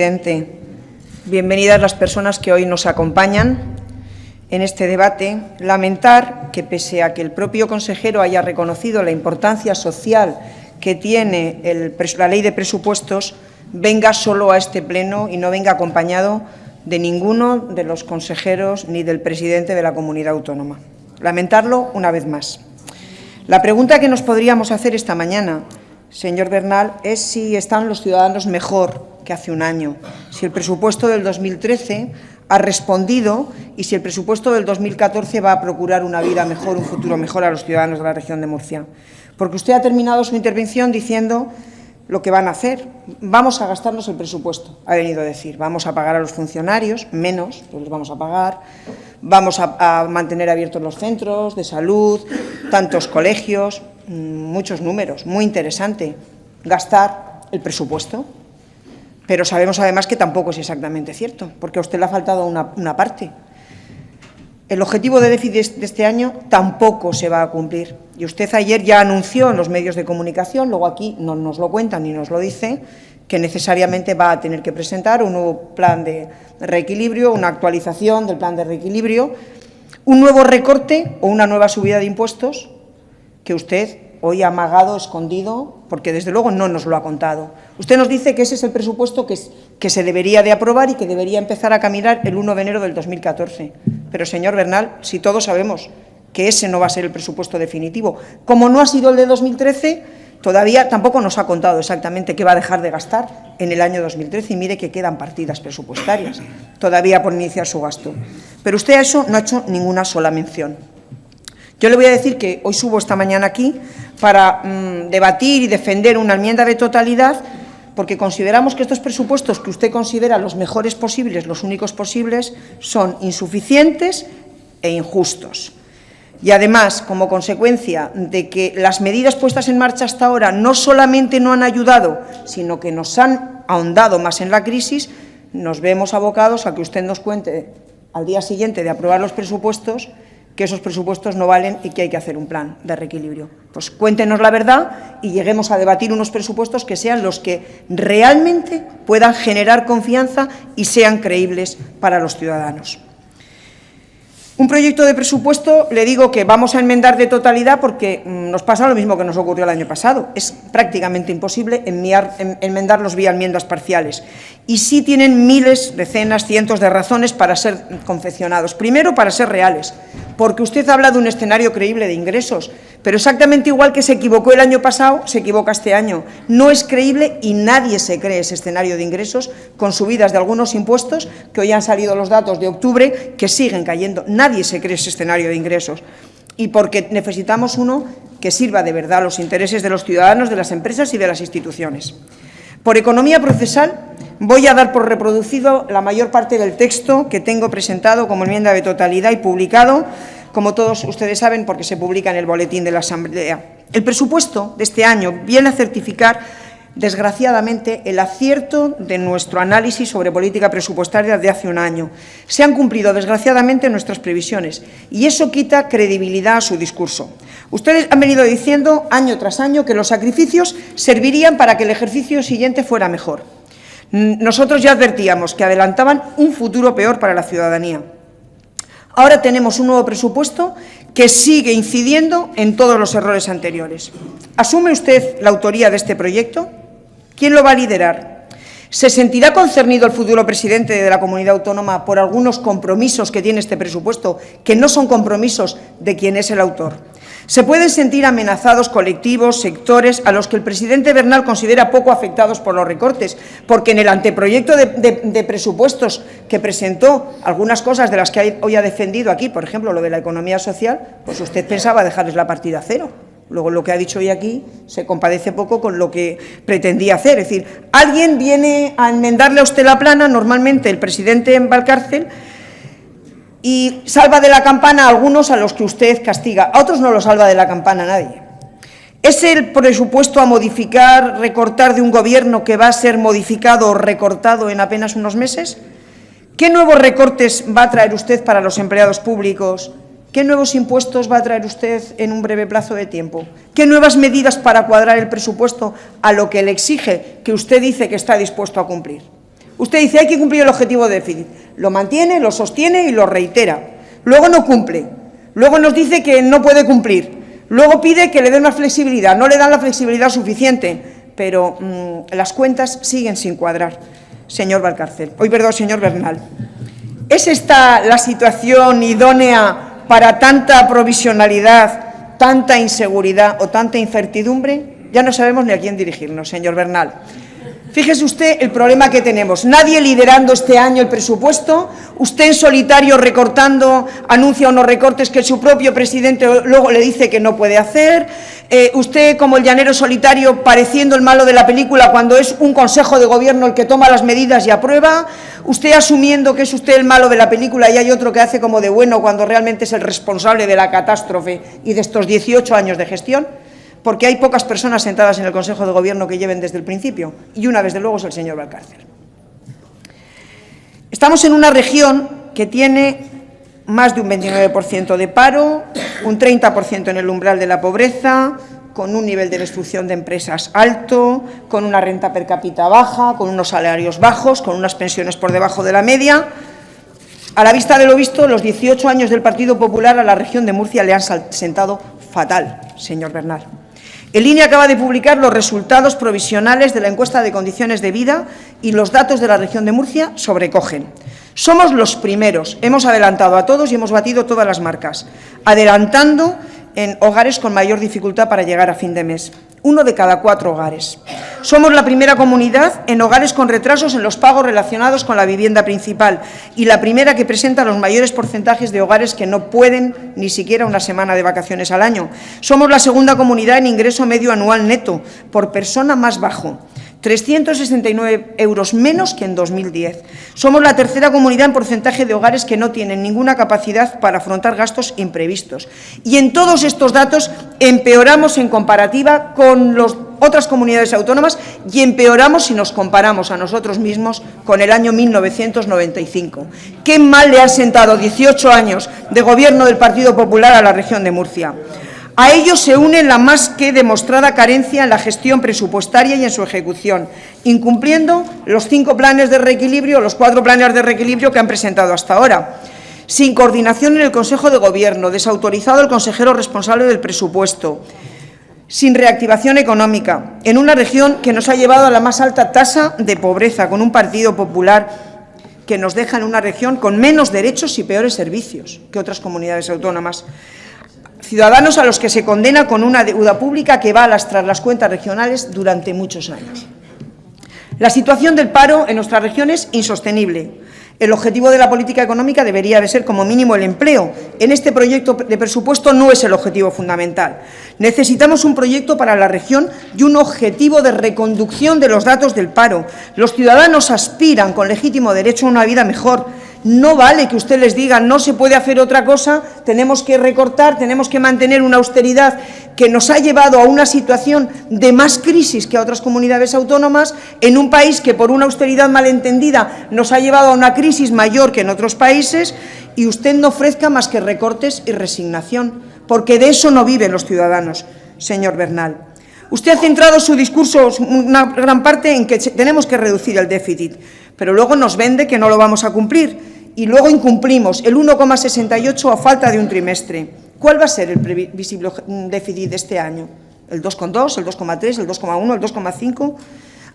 Presidente, bienvenidas las personas que hoy nos acompañan en este debate. Lamentar que, pese a que el propio consejero haya reconocido la importancia social que tiene la Ley de Presupuestos, venga solo a este pleno y no venga acompañado de ninguno de los consejeros ni del presidente de la comunidad autónoma. Lamentarlo una vez más. La pregunta que nos podríamos hacer esta mañana, señor Bernal, es si están los ciudadanos mejor que hace un año, si el presupuesto del 2013 ha respondido y si el presupuesto del 2014 va a procurar una vida mejor, un futuro mejor a los ciudadanos de la región de Murcia. Porque usted ha terminado su intervención diciendo lo que van a hacer. Vamos a gastarnos el presupuesto, ha venido a decir. Vamos a pagar a los funcionarios, menos, pues los vamos a pagar. Vamos a mantener abiertos los centros de salud, tantos colegios, muchos números, muy interesante. Gastar el presupuesto. Pero sabemos además que tampoco es exactamente cierto, porque a usted le ha faltado una parte. El objetivo de déficit de este año tampoco se va a cumplir. Y usted ayer ya anunció en los medios de comunicación, luego aquí no nos lo cuenta ni nos lo dice, que necesariamente va a tener que presentar un nuevo plan de reequilibrio, una actualización del plan de reequilibrio, un nuevo recorte o una nueva subida de impuestos que usted hoy ha amagado, escondido, porque desde luego no nos lo ha contado. Usted nos dice que ese es el presupuesto que se debería de aprobar y que debería empezar a caminar el 1 de enero del 2014. Pero, señor Bernal, si todos sabemos que ese no va a ser el presupuesto definitivo, como no ha sido el de 2013, todavía tampoco nos ha contado exactamente qué va a dejar de gastar en el año 2013 y mire que quedan partidas presupuestarias todavía por iniciar su gasto. Pero usted a eso no ha hecho ninguna sola mención. Yo le voy a decir que hoy subo esta mañana aquí para debatir y defender una enmienda de totalidad porque consideramos que estos presupuestos que usted considera los mejores posibles, los únicos posibles, son insuficientes e injustos. Y además, como consecuencia de que las medidas puestas en marcha hasta ahora no solamente no han ayudado, sino que nos han ahondado más en la crisis, nos vemos abocados a que usted nos cuente al día siguiente de aprobar los presupuestos que esos presupuestos no valen y que hay que hacer un plan de reequilibrio. Pues cuéntenos la verdad y lleguemos a debatir unos presupuestos que sean los que realmente puedan generar confianza y sean creíbles para los ciudadanos. Un proyecto de presupuesto, le digo que vamos a enmendar de totalidad porque nos pasa lo mismo que nos ocurrió el año pasado. Es prácticamente imposible enmendarlos vía enmiendas parciales. Y sí tienen miles, decenas, cientos de razones para ser confeccionados. Primero, para ser reales, porque usted habla de un escenario creíble de ingresos, pero exactamente igual que se equivocó el año pasado, se equivoca este año. No es creíble y nadie se cree ese escenario de ingresos con subidas de algunos impuestos, que hoy han salido los datos de octubre, que siguen cayendo. Nadie se cree ese escenario de ingresos. Y porque necesitamos uno que sirva de verdad a los intereses de los ciudadanos, de las empresas y de las instituciones. Por economía procesal, voy a dar por reproducido la mayor parte del texto que tengo presentado como enmienda de totalidad y publicado, como todos ustedes saben, porque se publica en el boletín de la Asamblea. El presupuesto de este año viene a certificar, desgraciadamente, el acierto de nuestro análisis sobre política presupuestaria de hace un año. Se han cumplido, desgraciadamente, nuestras previsiones y eso quita credibilidad a su discurso. Ustedes han venido diciendo año tras año que los sacrificios servirían para que el ejercicio siguiente fuera mejor. Nosotros ya advertíamos que adelantaban un futuro peor para la ciudadanía. Ahora tenemos un nuevo presupuesto que sigue incidiendo en todos los errores anteriores. ¿Asume usted la autoría de este proyecto? ¿Quién lo va a liderar? ¿Se sentirá concernido el futuro presidente de la comunidad autónoma por algunos compromisos que tiene este presupuesto, que no son compromisos de quien es el autor? ¿Se pueden sentir amenazados colectivos, sectores a los que el presidente Bernal considera poco afectados por los recortes? Porque en el anteproyecto de presupuestos que presentó, algunas cosas de las que hoy ha defendido aquí, por ejemplo, lo de la economía social, pues usted pensaba dejarles la partida a cero. Luego, lo que ha dicho hoy aquí se compadece poco con lo que pretendía hacer. Es decir, alguien viene a enmendarle a usted la plana, normalmente el presidente va al cárcel, y salva de la campana a algunos a los que usted castiga. A otros no lo salva de la campana nadie. ¿Es el presupuesto a modificar, recortar de un gobierno que va a ser modificado o recortado en apenas unos meses? ¿Qué nuevos recortes va a traer usted para los empleados públicos? ¿Qué nuevos impuestos va a traer usted en un breve plazo de tiempo? ¿Qué nuevas medidas para cuadrar el presupuesto a lo que le exige, que usted dice que está dispuesto a cumplir? Usted dice, hay que cumplir el objetivo de déficit. Lo mantiene, lo sostiene y lo reitera. Luego no cumple. Luego nos dice que no puede cumplir. Luego pide que le den más flexibilidad. No le dan la flexibilidad suficiente, pero las cuentas siguen sin cuadrar, señor Bernal. ¿Es esta la situación idónea para tanta provisionalidad, tanta inseguridad o tanta incertidumbre? Ya no sabemos ni a quién dirigirnos, señor Bernal. Fíjese usted el problema que tenemos. Nadie liderando este año el presupuesto, usted en solitario recortando, anuncia unos recortes que su propio presidente luego le dice que no puede hacer, usted como el llanero solitario pareciendo el malo de la película cuando es un consejo de gobierno el que toma las medidas y aprueba, usted asumiendo que es usted el malo de la película y hay otro que hace como de bueno cuando realmente es el responsable de la catástrofe y de estos 18 años de gestión. Porque hay pocas personas sentadas en el Consejo de Gobierno que lleven desde el principio, y una, desde luego, es el señor Valcárcel. Estamos en una región que tiene más de un 29% de paro, un 30% en el umbral de la pobreza, con un nivel de destrucción de empresas alto, con una renta per cápita baja, con unos salarios bajos, con unas pensiones por debajo de la media. A la vista de lo visto, los 18 años del Partido Popular a la región de Murcia le han sentado fatal, señor Bernal. El INE acaba de publicar los resultados provisionales de la encuesta de condiciones de vida y los datos de la región de Murcia sobrecogen. Somos los primeros, hemos adelantado a todos y hemos batido todas las marcas, adelantando en hogares con mayor dificultad para llegar a fin de mes. 1 de cada 4 hogares. Somos la primera comunidad en hogares con retrasos en los pagos relacionados con la vivienda principal y la primera que presenta los mayores porcentajes de hogares que no pueden ni siquiera una semana de vacaciones al año. Somos la segunda comunidad en ingreso medio anual neto por persona más bajo. 369 euros menos que en 2010. Somos la tercera comunidad en porcentaje de hogares que no tienen ninguna capacidad para afrontar gastos imprevistos. Y en todos estos datos empeoramos en comparativa con las otras comunidades autónomas y empeoramos si nos comparamos a nosotros mismos con el año 1995. Qué mal le han sentado 18 años de gobierno del Partido Popular a la región de Murcia. A ello se une la más que demostrada carencia en la gestión presupuestaria y en su ejecución, incumpliendo los 5 planes de reequilibrio, los 4 planes de reequilibrio que han presentado hasta ahora. Sin coordinación en el Consejo de Gobierno, desautorizado el consejero responsable del presupuesto, sin reactivación económica, en una región que nos ha llevado a la más alta tasa de pobreza, con un Partido Popular que nos deja en una región con menos derechos y peores servicios que otras comunidades autónomas. Ciudadanos a los que se condena con una deuda pública que va a lastrar las cuentas regionales durante muchos años. La situación del paro en nuestra región es insostenible. El objetivo de la política económica debería de ser como mínimo el empleo. En este proyecto de presupuesto no es el objetivo fundamental. Necesitamos un proyecto para la región y un objetivo de reconducción de los datos del paro. Los ciudadanos aspiran con legítimo derecho a una vida mejor. No vale que usted les diga no se puede hacer otra cosa, tenemos que recortar, tenemos que mantener una austeridad que nos ha llevado a una situación de más crisis que a otras comunidades autónomas, en un país que por una austeridad malentendida nos ha llevado a una crisis mayor que en otros países, y usted no ofrezca más que recortes y resignación, porque de eso no viven los ciudadanos, señor Bernal. Usted ha centrado su discurso, una gran parte, en que tenemos que reducir el déficit, pero luego nos vende que no lo vamos a cumplir y luego incumplimos el 1,68 a falta de un trimestre. ¿Cuál va a ser el previsible déficit de este año? ¿El 2,2, el 2,3, el 2,1, el 2,5?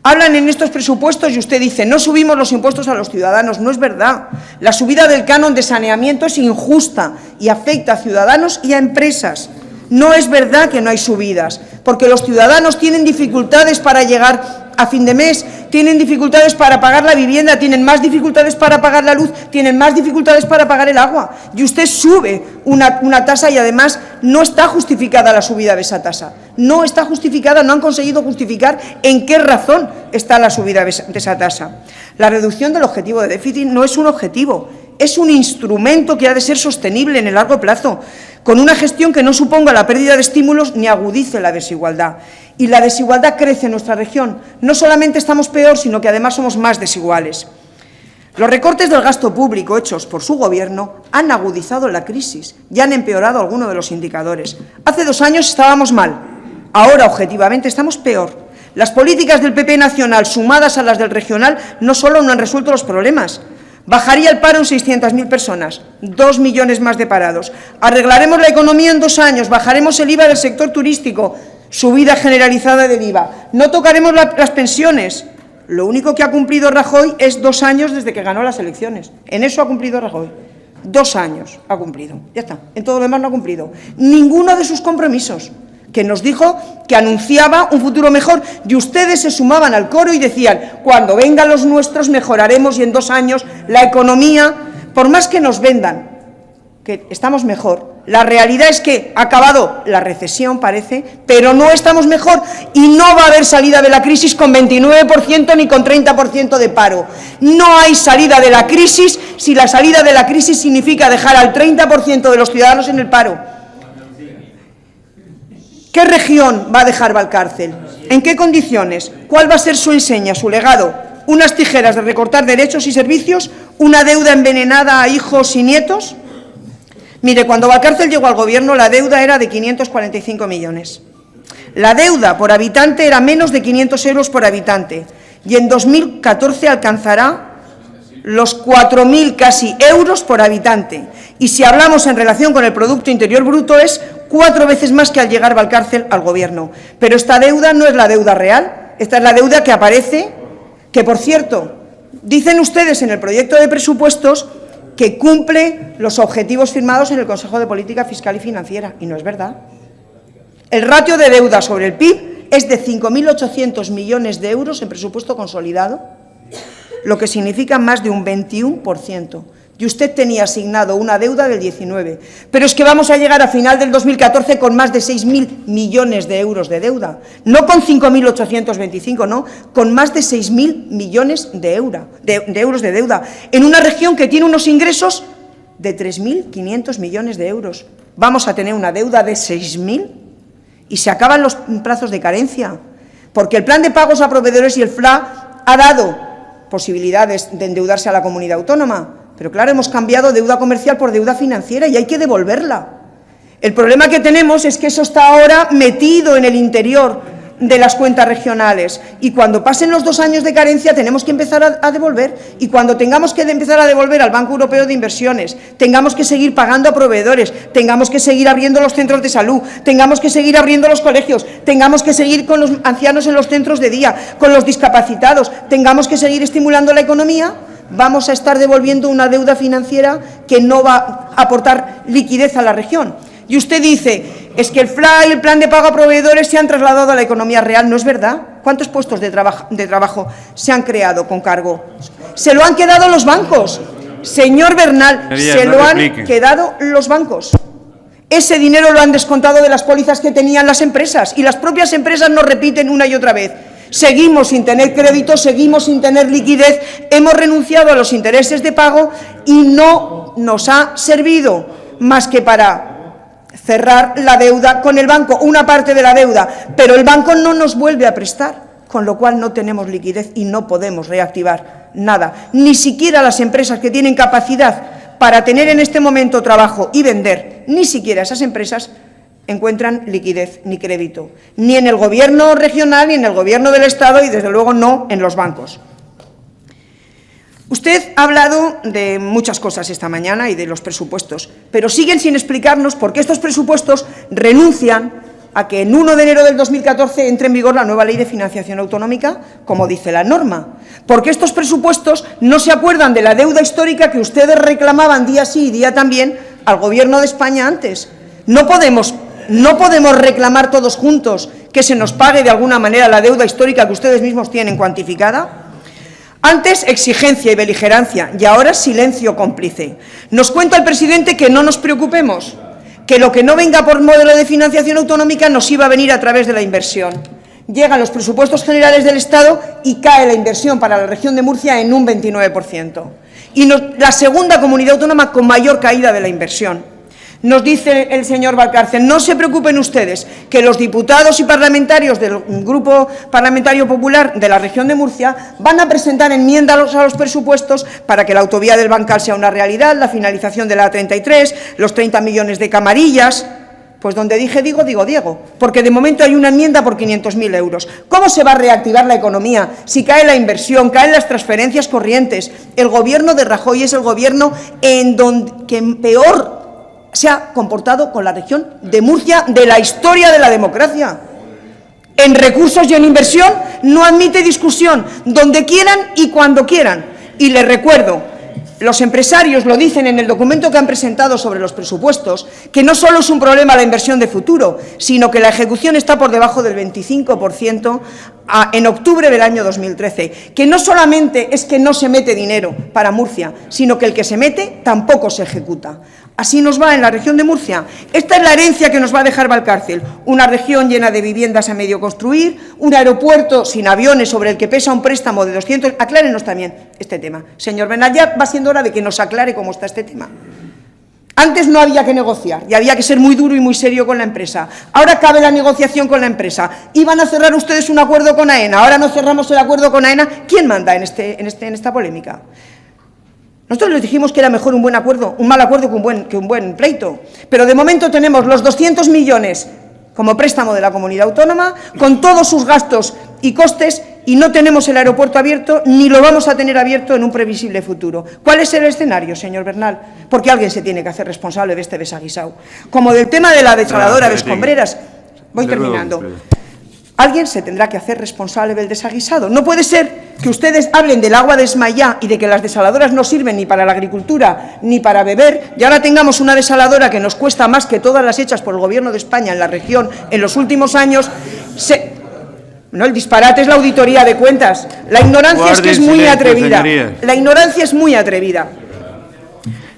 Hablan en estos presupuestos y usted dice no subimos los impuestos a los ciudadanos. No es verdad. La subida del canon de saneamiento es injusta y afecta a ciudadanos y a empresas. No es verdad que no hay subidas, porque los ciudadanos tienen dificultades para llegar a fin de mes, tienen dificultades para pagar la vivienda, tienen más dificultades para pagar la luz, tienen más dificultades para pagar el agua. Y usted sube una tasa y además no está justificada la subida de esa tasa. No está justificada, no han conseguido justificar en qué razón está la subida de esa tasa. La reducción del objetivo de déficit no es un objetivo, es un instrumento que ha de ser sostenible en el largo plazo, con una gestión que no suponga la pérdida de estímulos ni agudice la desigualdad. Y la desigualdad crece en nuestra región. No solamente estamos peor, sino que además somos más desiguales. Los recortes del gasto público hechos por su Gobierno han agudizado la crisis y han empeorado algunos de los indicadores. Hace 2 años estábamos mal, ahora objetivamente estamos peor. Las políticas del PP nacional, sumadas a las del regional, no solo no han resuelto los problemas. Bajaría el paro en 600.000 personas, 2 millones más de parados. Arreglaremos la economía en 2 años, bajaremos el IVA del sector turístico, subida generalizada del IVA. No tocaremos las pensiones. Lo único que ha cumplido Rajoy es 2 años desde que ganó las elecciones. En eso ha cumplido Rajoy. 2 años ha cumplido. Ya está. En todo lo demás no ha cumplido ninguno de sus compromisos, que nos dijo que anunciaba un futuro mejor, y ustedes se sumaban al coro y decían, cuando vengan los nuestros mejoraremos y en 2 años la economía, por más que nos vendan que estamos mejor, la realidad es que ha acabado la recesión, parece, pero no estamos mejor y no va a haber salida de la crisis con 29% ni con 30% de paro. No hay salida de la crisis si la salida de la crisis significa dejar al 30% de los ciudadanos en el paro. ¿Qué región va a dejar Valcárcel? ¿En qué condiciones? ¿Cuál va a ser su enseña, su legado? ¿Unas tijeras de recortar derechos y servicios? ¿Una deuda envenenada a hijos y nietos? Mire, cuando Valcárcel llegó al Gobierno, la deuda era de 545 millones. La deuda por habitante era menos de 500 euros por habitante y en 2014 alcanzará los 4.000 casi euros por habitante. Y si hablamos en relación con el Producto Interior Bruto, es 4 veces más que al llegar Valcárcel al Gobierno. Pero esta deuda no es la deuda real, esta es la deuda que aparece, que, por cierto, dicen ustedes en el proyecto de presupuestos que cumple los objetivos firmados en el Consejo de Política Fiscal y Financiera, y no es verdad. El ratio de deuda sobre el PIB es de 5.800 millones de euros en presupuesto consolidado, lo que significa más de un 21%. Y usted tenía asignado una deuda del 19%. Pero es que vamos a llegar a final del 2014 con más de 6.000 millones de euros de deuda. No con 5.825, no, con más de 6.000 millones de euros de deuda. En una región que tiene unos ingresos de 3.500 millones de euros. Vamos a tener una deuda de 6.000 y se acaban los plazos de carencia. Porque el plan de pagos a proveedores y el FLA ha dado posibilidades de endeudarse a la comunidad autónoma. Pero claro, hemos cambiado deuda comercial por deuda financiera y hay que devolverla. El problema que tenemos es que eso está ahora metido en el interior de las cuentas regionales y cuando pasen los 2 años de carencia tenemos que empezar a devolver, y cuando tengamos que empezar a devolver al Banco Europeo de Inversiones, tengamos que seguir pagando a proveedores, tengamos que seguir abriendo los centros de salud, tengamos que seguir abriendo los colegios, tengamos que seguir con los ancianos en los centros de día, con los discapacitados, tengamos que seguir estimulando la economía, vamos a estar devolviendo una deuda financiera que no va a aportar liquidez a la región. Y usted dice, es que el FLA y el plan de pago a proveedores se han trasladado a la economía real. ¿No es verdad? ¿Cuántos puestos de trabajo se han creado con cargo? Se lo han quedado los bancos. Señor Bernal, se lo han quedado los bancos. Ese dinero lo han descontado de las pólizas que tenían las empresas y las propias empresas nos repiten una y otra vez. Seguimos sin tener crédito, seguimos sin tener liquidez, hemos renunciado a los intereses de pago y no nos ha servido más que para cerrar la deuda con el banco, una parte de la deuda, pero el banco no nos vuelve a prestar, con lo cual no tenemos liquidez y no podemos reactivar nada, ni siquiera las empresas que tienen capacidad para tener en este momento trabajo y vender, ni siquiera esas empresas encuentran liquidez ni crédito, ni en el Gobierno regional, ni en el Gobierno del Estado y, desde luego, no en los bancos. Usted ha hablado de muchas cosas esta mañana y de los presupuestos, pero siguen sin explicarnos por qué estos presupuestos renuncian a que en 1 de enero del 2014 entre en vigor la nueva Ley de Financiación Autonómica, como dice la norma. Porque estos presupuestos no se acuerdan de la deuda histórica que ustedes reclamaban día sí y día también al Gobierno de España antes. No podemos reclamar todos juntos que se nos pague de alguna manera la deuda histórica que ustedes mismos tienen cuantificada. Antes exigencia y beligerancia y ahora silencio cómplice. Nos cuenta el presidente que no nos preocupemos, que lo que no venga por modelo de financiación autonómica nos iba a venir a través de la inversión. Llegan los presupuestos generales del Estado y cae la inversión para la región de Murcia en un 29%. Y la segunda comunidad autónoma con mayor caída de la inversión. Nos dice el señor Valcárcel, no se preocupen ustedes, que los diputados y parlamentarios del Grupo Parlamentario Popular de la región de Murcia van a presentar enmiendas a los presupuestos para que la autovía del Bancal sea una realidad, la finalización de la A33, los 30 millones de camarillas. Pues donde dije digo, digo Diego, porque de momento hay una enmienda por 500.000 euros. ¿Cómo se va a reactivar la economía si cae la inversión, caen las transferencias corrientes? El Gobierno de Rajoy es el Gobierno que peor se ha comportado con la región de Murcia de la historia de la democracia. En recursos y en inversión no admite discusión, donde quieran y cuando quieran. Y les recuerdo, los empresarios lo dicen en el documento que han presentado sobre los presupuestos, que no solo es un problema la inversión de futuro, sino que la ejecución está por debajo del 25% en octubre del año 2013, que no solamente es que no se mete dinero para Murcia, sino que el que se mete tampoco se ejecuta. Así nos va en la región de Murcia. Esta es la herencia que nos va a dejar Valcárcel, una región llena de viviendas a medio construir, un aeropuerto sin aviones sobre el que pesa un préstamo de 200... Aclárenos también este tema. Señor Bernal, ya va siendo hora de que nos aclare cómo está este tema. Antes no había que negociar y había que ser muy duro y muy serio con la empresa. Ahora cabe la negociación con la empresa. Iban a cerrar ustedes un acuerdo con AENA, ahora no cerramos el acuerdo con AENA. ¿Quién manda en esta polémica? Nosotros les dijimos que era mejor un buen acuerdo, un mal acuerdo que un buen pleito. Pero de momento tenemos los 200 millones como préstamo de la comunidad autónoma, con todos sus gastos y costes, y no tenemos el aeropuerto abierto, ni lo vamos a tener abierto en un previsible futuro. ¿Cuál es el escenario, señor Bernal? Porque alguien se tiene que hacer responsable de este desaguisado. Como del tema de la desaladora de Escombreras. Voy terminando. Alguien se tendrá que hacer responsable del desaguisado. No puede ser que ustedes hablen del agua de Esmayá y de que las desaladoras no sirven ni para la agricultura ni para beber, y ahora tengamos una desaladora que nos cuesta más que todas las hechas por el Gobierno de España en la región en los últimos años. No, el disparate es la auditoría de cuentas. La ignorancia es que es muy atrevida. La ignorancia es muy atrevida.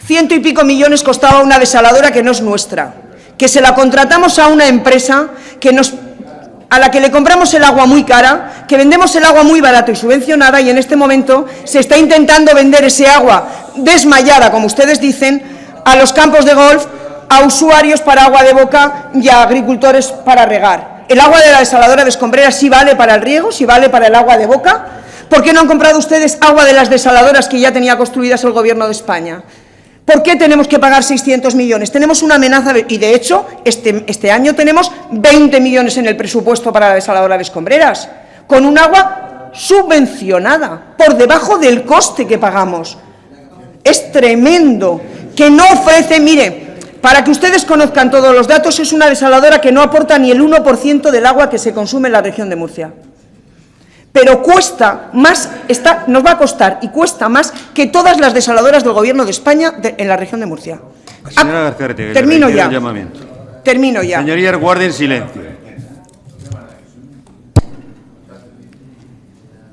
100 y pico millones costaba una desaladora que no es nuestra, que se la contratamos a una empresa a la que le compramos el agua muy cara, que vendemos el agua muy barato y subvencionada, y en este momento se está intentando vender ese agua desmayada, como ustedes dicen, a los campos de golf, a usuarios para agua de boca y a agricultores para regar. ¿El agua de la desaladora de Escombreras sí vale para el riego, sí vale para el agua de boca? ¿Por qué no han comprado ustedes agua de las desaladoras que ya tenía construidas el Gobierno de España? ¿Por qué tenemos que pagar 600 millones? Tenemos una amenaza, y de hecho, este año tenemos 20 millones en el presupuesto para la desaladora de Escombreras, con un agua subvencionada, por debajo del coste que pagamos. Es tremendo, que no ofrece, mire, para que ustedes conozcan todos los datos, es una desaladora que no aporta ni el 1% del agua que se consume en la región de Murcia. Pero cuesta más, nos va a costar y cuesta más que todas las desaladoras del Gobierno de España en la región de Murcia. Señora García, termino ya. Termino ya. Señorías, guarden silencio.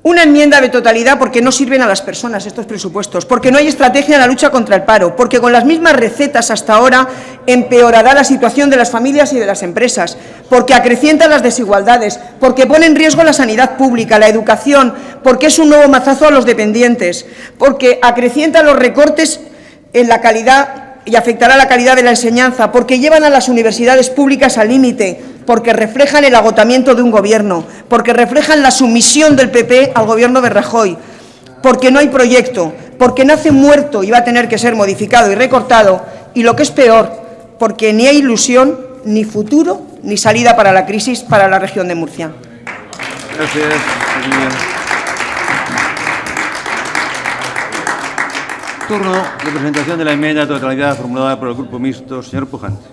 Una enmienda de totalidad porque no sirven a las personas estos presupuestos, porque no hay estrategia en la lucha contra el paro, porque con las mismas recetas hasta ahora empeorará la situación de las familias y de las empresas, porque acrecienta las desigualdades, porque pone en riesgo la sanidad pública, la educación, porque es un nuevo mazazo a los dependientes, porque acrecienta los recortes en la calidad y afectará la calidad de la enseñanza, porque llevan a las universidades públicas al límite, porque reflejan el agotamiento de un Gobierno, porque reflejan la sumisión del PP al Gobierno de Rajoy, porque no hay proyecto, porque nace muerto y va a tener que ser modificado y recortado, y lo que es peor, porque ni hay ilusión, ni futuro, ni salida para la crisis para la región de Murcia. Gracias, señora. Turno de presentación de la enmienda de totalidad formulada por el Grupo Mixto. Señor Pujante.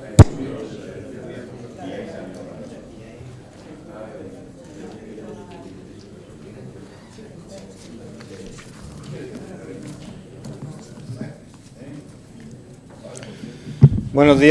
Buenos días.